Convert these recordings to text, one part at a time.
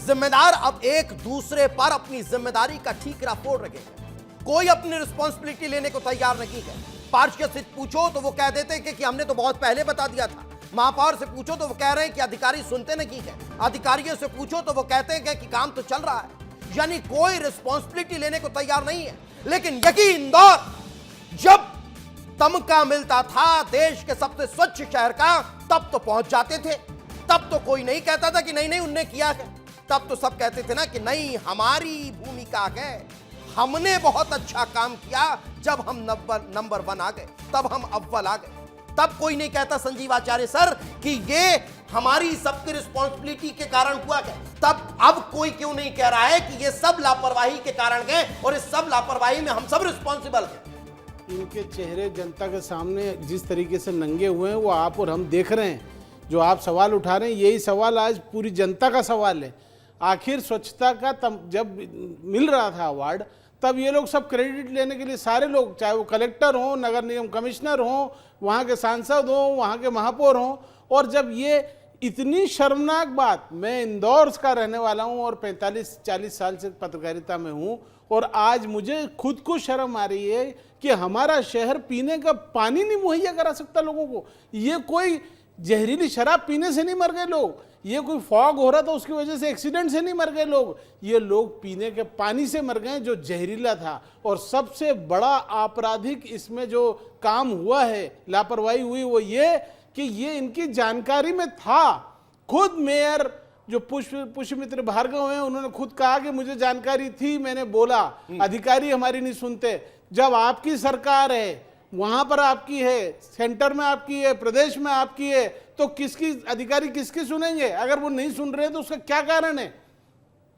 जिम्मेदार अब एक दूसरे पर अपनी जिम्मेदारी का ठीकरा फोड़ रहे हैं। कोई अपनी रिस्पॉन्सिबिलिटी लेने को तैयार नहीं है। पार्षद से पूछो तो वो कह देते हैं कि हमने तो बहुत पहले बता दिया था। महापौर से पूछो तो वो कह रहे हैं कि अधिकारी सुनते नहीं है। अधिकारियों से पूछो तो वो कहते हैं कि काम तो चल रहा है। यानी कोई रिस्पॉन्सिबिलिटी लेने को तैयार नहीं है। लेकिन यही इंदौर जब तमगा मिलता था देश के सबसे स्वच्छ शहर का, तब तो पहुंच जाते थे। तब तो कोई नहीं कहता था कि नहीं नहीं उनने किया है। तब तो सब कहते थे ना कि नहीं हमारी भूमिका है, हमने बहुत अच्छा काम किया। जब हम नंबर 1 आ गए, तब हम अव्वल आ गए, तब कोई नहीं कहता संजीव आचार्य सर कि ये हमारी सबकी रिस्पॉन्सिबिलिटी के कारण हुआ है। तब अब कोई क्यों नहीं कह रहा है कि ये सब लापरवाही के कारण है और इस सब लापरवाही में हम सब रिस्पॉन्सिबल हैं। इनके चेहरे जनता के सामने जिस तरीके से नंगे हुए हैं वो आप और हम देख रहे हैं। जो आप सवाल उठा रहे हैं यही सवाल आज पूरी जनता का सवाल है। आखिर स्वच्छता का जब मिल रहा था अवार्ड, तब ये लोग सब क्रेडिट लेने के लिए सारे लोग, चाहे वो कलेक्टर हों, नगर निगम कमिश्नर हों, वहाँ के सांसद हों, वहाँ के महापौर हों। और जब ये इतनी शर्मनाक बात, मैं इंदौर का रहने वाला हूँ और 45-40 साल से पत्रकारिता में हूँ, और आज मुझे खुद को शर्म आ रही है कि हमारा शहर पीने का पानी नहीं मुहैया करा सकता लोगों को। ये कोई जहरीली शराब पीने से नहीं मर गए लोग, ये कोई फॉग हो रहा था उसकी वजह से एक्सीडेंट से नहीं मर गए लोग, ये लोग पीने के पानी से मर गए जो जहरीला था। और सबसे बड़ा आपराधिक इसमें जो काम हुआ है, लापरवाही हुई, वो ये कि ये इनकी जानकारी में था। खुद मेयर जो पुष्पमित्र भार्गव हैं, उन्होंने खुद कहा कि मुझे जानकारी थी, मैंने बोला, अधिकारी हमारी नहीं सुनते। जब आपकी सरकार है, वहां पर आपकी है, सेंटर में आपकी है, प्रदेश में आपकी है, तो किसकी अधिकारी किसकी सुनेंगे? अगर वो नहीं सुन रहे हैं तो उसका क्या कारण है?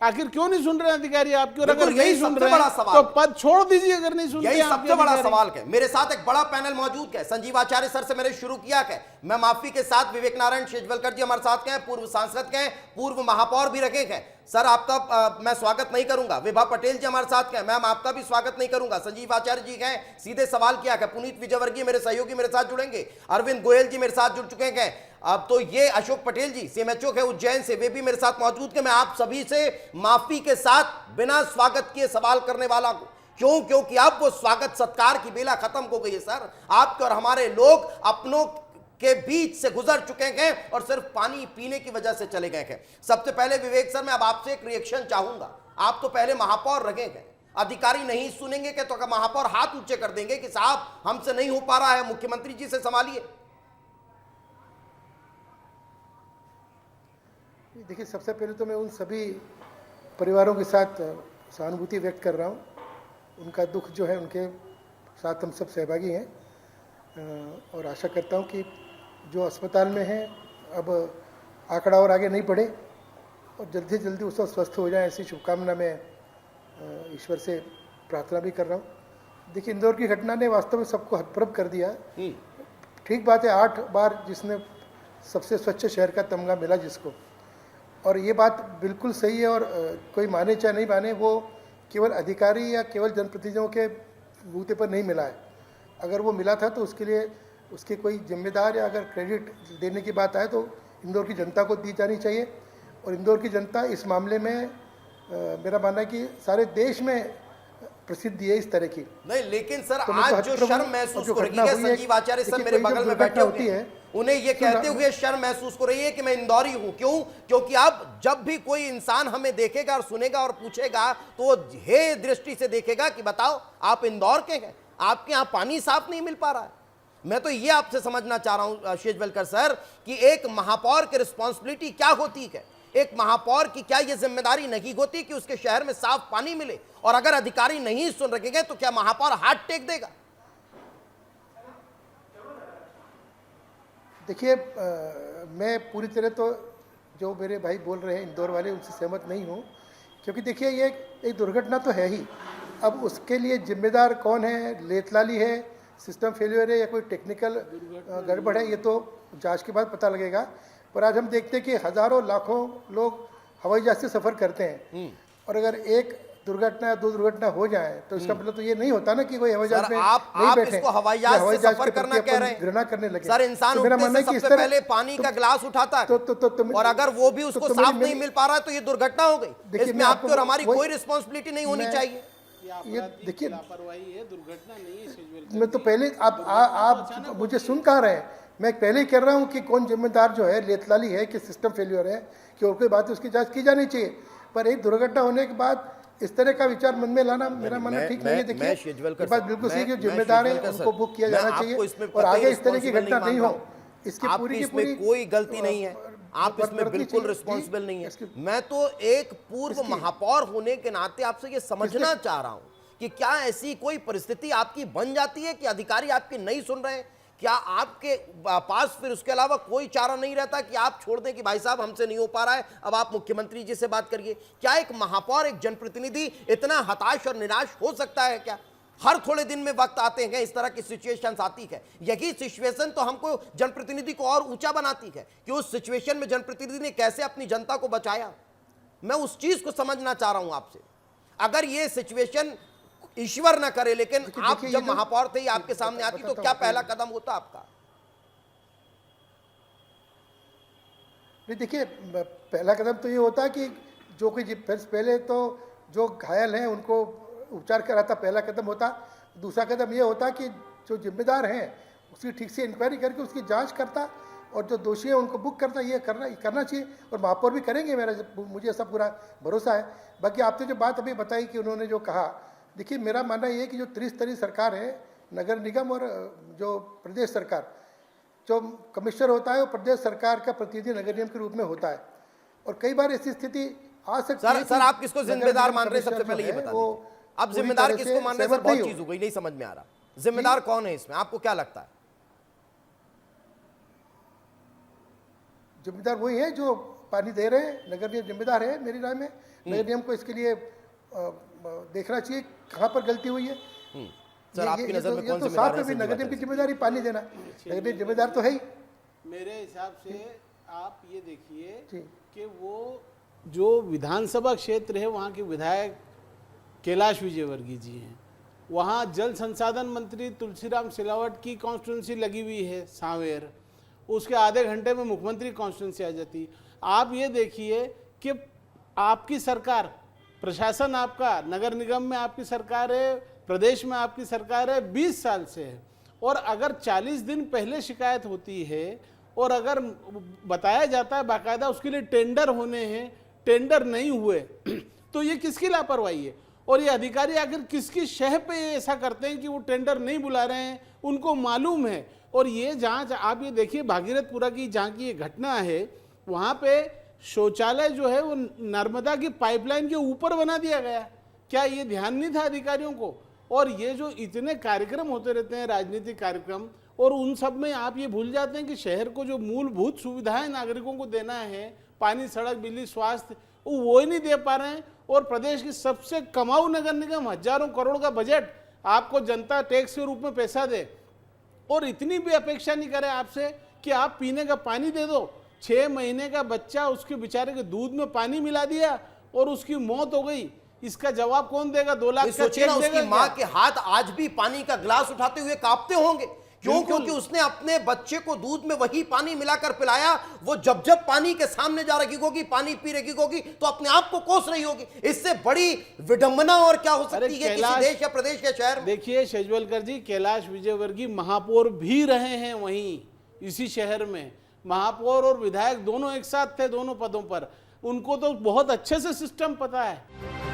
आखिर क्यों नहीं सुन रहे अधिकारी आपकी? और अगर नहीं सुन रहे हैं तो पद छोड़ दीजिए। अगर नहीं सुन रहे, यही सबसे बड़ा सवाल है। मेरे साथ एक बड़ा पैनल मौजूद है। संजीव आचार्य सर से मैंने शुरू किया है। मैं माफी के साथ विवेक नारायण शेजवलकर जी हमारे साथ हैं, पूर्व सांसद हैं, पूर्व महापौर भी रखे हैं। सर आपका मैं स्वागत नहीं करूंगा। विभा पटेल जी हमारे साथ हैं, मैम आपका भी स्वागत नहीं करूंगा। संजीव आचार्य जी हैं, सीधे सवाल किया है। पुनीत विजयवर्गीय मेरे सहयोगी मेरे साथ जुड़ेंगे, अरविंद गोयल जी मेरे साथ जुड़ चुके हैं। अब तो ये अशोक पटेल जी सीएमएचओ है उज्जैन से, वे भी मेरे साथ मौजूद हैं। मैं आप सभी से माफी के साथ बिना स्वागत किए सवाल करने वाला हूं। क्यों? क्योंकि अब वो स्वागत सत्कार की बेला खत्म हो गई है सर। आपके और हमारे लोग अपनों के बीच से गुजर चुके हैं और सिर्फ पानी पीने की वजह से चले गए हैं। सबसे पहले विवेक सर मैं अब आपसे एक रिएक्शन चाहूंगा। आप तो पहले महापौर रहे हैं, अधिकारी नहीं सुनेंगे क्या? तो अगर महापौर हाथ ऊंचे कर देंगे कि साहब हमसे नहीं हो पा रहा है, मुख्यमंत्री जी से संभालिए। देखिए, सबसे पहले तो मैं उन सभी परिवारों के साथ सहानुभूति व्यक्त कर रहा हूँ। उनका दुख जो है उनके साथ हम सब सहभागी हैं और आशा करता हूँ कि जो अस्पताल में हैं अब आंकड़ा और आगे नहीं बढ़े और जल्दी से जल्दी उसको स्वस्थ हो जाए, ऐसी शुभकामना मैं ईश्वर से प्रार्थना भी कर रहा हूँ। देखिए, इंदौर की घटना ने वास्तव में सबको हतप्रभ कर दिया। ठीक बात है, 8 बार जिसने सबसे स्वच्छ शहर का तमगा मिला जिसको, और ये बात बिल्कुल सही है। और कोई माने चाहे नहीं माने, वो केवल अधिकारी या केवल जनप्रतिनिधियों के बूते पर नहीं मिला है। अगर वो मिला था तो उसके लिए उसके कोई जिम्मेदार या अगर क्रेडिट देने की बात आए तो इंदौर की जनता को दी जानी चाहिए। और इंदौर की जनता इस मामले में मेरा मानना है कि सारे देश में प्रसिद्धि है इस तरह की। नहीं, लेकिन सर तो आज जो शर्म महसूस हो रही है, संजीव आचार्य सर मेरे बगल में बैठे होती है, उन्हें ये कहते हुए शर्म महसूस हो रही है कि मैं इंदौरी हूं। क्यों? क्योंकि अब जब भी कोई इंसान हमें देखेगा और सुनेगा और पूछेगा तो वो हे दृष्टि से देखेगा कि बताओ आप इंदौर के हैं, आपके यहां पानी साफ नहीं मिल पा रहा है। मैं तो ये आपसे समझना चाह रहा हूं शेजवलकर सर कि एक महापौर की रिस्पॉन्सिबिलिटी क्या होती है? एक महापौर की क्या यह जिम्मेदारी नहीं होती कि उसके शहर में साफ पानी मिले? और अगर अधिकारी नहीं सुन रखेंगे तो क्या महापौर हाथ टेक देगा? देखिए, मैं पूरी तरह तो जो मेरे भाई बोल रहे हैं इंदौर वाले, उनसे सहमत नहीं हूँ। क्योंकि देखिए, ये एक दुर्घटना तो है ही। अब उसके लिए जिम्मेदार कौन है? लेतलाली है, सिस्टम फेलियर है, या कोई टेक्निकल गड़बड़ है, ये तो जांच के बाद पता लगेगा। पर आज हम देखते हैं कि हज़ारों लाखों लोग हवाई जहाज से सफ़र करते हैं और अगर एक दुर्घटना या दो दुर्घटना हो जाए तो इसका मतलब तो ये नहीं होता ना कि कोई हवाई जहाज सर, में आप नहीं बैठे, इसको हवाई जहाज से सफर के करना प्रति कह अपन रहे हैं। घृणा करने लगे। सर, इंसान तो मेरा उठने मानना से है कि इस सबसे तरह पहले पानी का गिलास उठाता है, तो और अगर वो भी उसको साफ नहीं मिल पा रहा है तो ये दुर्घटना हो गई। देखिए, इसमें मैं आपकी आपको और हमारी वही- कोई रिस्पॉन्सिबिलिटी नहीं होनी चाहिए। ये देखिए, लापरवाही है, दुर्घटना नहीं है शेजवल। मैं तो पहले आप मुझे सुन कहाँ रहे हैं? मैं पहले ही कह रहा हूँ कि कौन जिम्मेदार जो है, लेतलाली है कि सिस्टम फेल्योर है कि और कोई बात है, उसकी जांच की जानी चाहिए। पर एक दुर्घटना होने के बाद इस तरह का विचार मन में लाना मेरा मानना ठीक नहीं है। देखिए, ये बात बिल्कुल सही है, जो जिम्मेदार है उनको बुक किया जाना चाहिए और आगे इस तरह की घटना नहीं हो, इसकी पूरी की पूरी कोई गलती नहीं है। आप इसमें बिल्कुल रिस्पॉन्सिबल नहीं है। मैं तो एक पूर्व महापौर होने के नाते आपसे ये समझना चाह रहा हूं कि क्या ऐसी कोई परिस्थिति आपकी बन जाती है कि अधिकारी आपकी नहीं सुन रहे हैं? क्या आपके पास फिर उसके अलावा कोई चारा नहीं रहता कि आप छोड़ दें कि भाई साहब हमसे नहीं हो पा रहा है, अब आप मुख्यमंत्री जी से बात करिए? क्या एक महापौर, एक जनप्रतिनिधि इतना हताश और निराश हो सकता है क्या? हर थोड़े दिन में वक्त आते हैं, इस तरह की सिचुएशंस आती है। यही सिचुएशन तो हमको, जनप्रतिनिधि को और ऊंचा बनाती है कि उस सिचुएशन में जनप्रतिनिधि ने कैसे अपनी जनता को बचाया। मैं उस चीज को समझना चाह रहा हूं आपसे। अगर ये सिचुएशन ईश्वर ना करे, लेकिन आप जब महापौर थे आपके सामने आती, तो क्या पहला कदम होता आपका? नहीं, देखिए, पहला कदम तो ये होता है कि जो कोई पहले तो जो घायल हैं उनको उपचार कराता, पहला कदम होता। दूसरा कदम ये होता कि जो जिम्मेदार हैं उसकी ठीक से इंक्वायरी करके उसकी जांच करता और जो दोषी है उनको बुक करता। ये करना चाहिए और महापौर भी करेंगे, मुझे ऐसा पूरा भरोसा है। बाकी आपने जो बात अभी बताई कि उन्होंने जो कहा, देखिए, मेरा मानना ये है कि जो त्रिस्तरीय सरकार है, नगर निगम और जो प्रदेश सरकार, जो कमिश्नर होता है वो प्रदेश सरकार का प्रतिनिधि नगर निगम के रूप में होता है। और कई बार ऐसी स्थिति आ सकती है। सर, आप किसको जिम्मेदार मान रहे हैं? सबसे पहले ये बता दीजिए, आप जिम्मेदार किसको मान रहे हैं? सर, बहुत चीज हो गई, नहीं समझ में आ रहा। जिम्मेदार कौन है इसमें, आपको क्या लगता है? जिम्मेदार वही है जो पानी दे रहे हैं, नगर निगम जिम्मेदार है मेरी राय में। नगर निगम को इसके लिए देखना चाहिए कहाँ पर गलती हुई है। सर, आपकी नजर में कौन तो साथ में भी नगर निगम की जिम्मेदारी पानी देना, नगर निगम जिम्मेदार तो है ही। मेरे हिसाब से आप ये देखिए कि वो जो विधानसभा क्षेत्र है वहाँ के विधायक कैलाश विजयवर्गीय जी हैं, वहाँ जल संसाधन मंत्री तुलसीराम सिलावट की कॉन्स्टिट्यूंसी लगी हुई है सांवेर, उसके आधे घंटे में मुख्यमंत्री कॉन्स्टिट्यूंसी आ जाती। आप ये देखिए कि आपकी सरकार, प्रशासन आपका, नगर निगम में आपकी सरकार है, प्रदेश में आपकी सरकार है, 20 साल से है, और अगर 40 दिन पहले शिकायत होती है और अगर बताया जाता है बाकायदा उसके लिए टेंडर होने हैं, टेंडर नहीं हुए, तो ये किसकी लापरवाही है? और ये अधिकारी आखिर किसकी शह पे ऐसा करते हैं कि वो टेंडर नहीं बुला रहे हैं? उनको मालूम है। और ये जांच आप ये देखिए, भागीरथपुरा की जहाँ की ये घटना है, वहाँ पे शौचालय जो है वो नर्मदा की पाइपलाइन के ऊपर बना दिया गया। क्या ये ध्यान नहीं था अधिकारियों को? और ये जो इतने कार्यक्रम होते रहते हैं, राजनीतिक कार्यक्रम, और उन सब में आप ये भूल जाते हैं कि शहर को जो मूलभूत सुविधाएं नागरिकों को देना है, पानी, सड़क, बिजली, स्वास्थ्य, वो ही नहीं दे पा रहे हैं। और प्रदेश की सबसे कमाऊ नगर निगम, हजारों करोड़ का बजट आपको जनता टैक्स के रूप में पैसा दे, और इतनी भी अपेक्षा नहीं करे आपसे कि आप पीने का पानी दे दो। 6 महीने का बच्चा, उसके बेचारे के दूध में पानी मिला दिया और उसकी मौत हो गई। इसका जवाब कौन देगा? 2 लाख का चेक देगा? उसकी मां के हाथ आज भी पानी का गिलास उठाते हुए कांपते होंगे। क्यों? क्योंकि उसने अपने बच्चे को दूध में वही पानी मिलाकर पिलाया। वो जब जब पानी के सामने जा रही होगी, पानी पी रही होगी, तो अपने आप को कोस रही होगी। इससे बड़ी विडंबना और क्या हो सकती है किसी देश या प्रदेश के शहर में? देखिए शेजवलकर जी, कैलाश विजयवर्गीय महापौर भी रहे हैं वहीं इसी शहर में। महापौर और विधायक दोनों एक साथ थे, दोनों पदों पर। उनको तो बहुत अच्छे से सिस्टम पता है।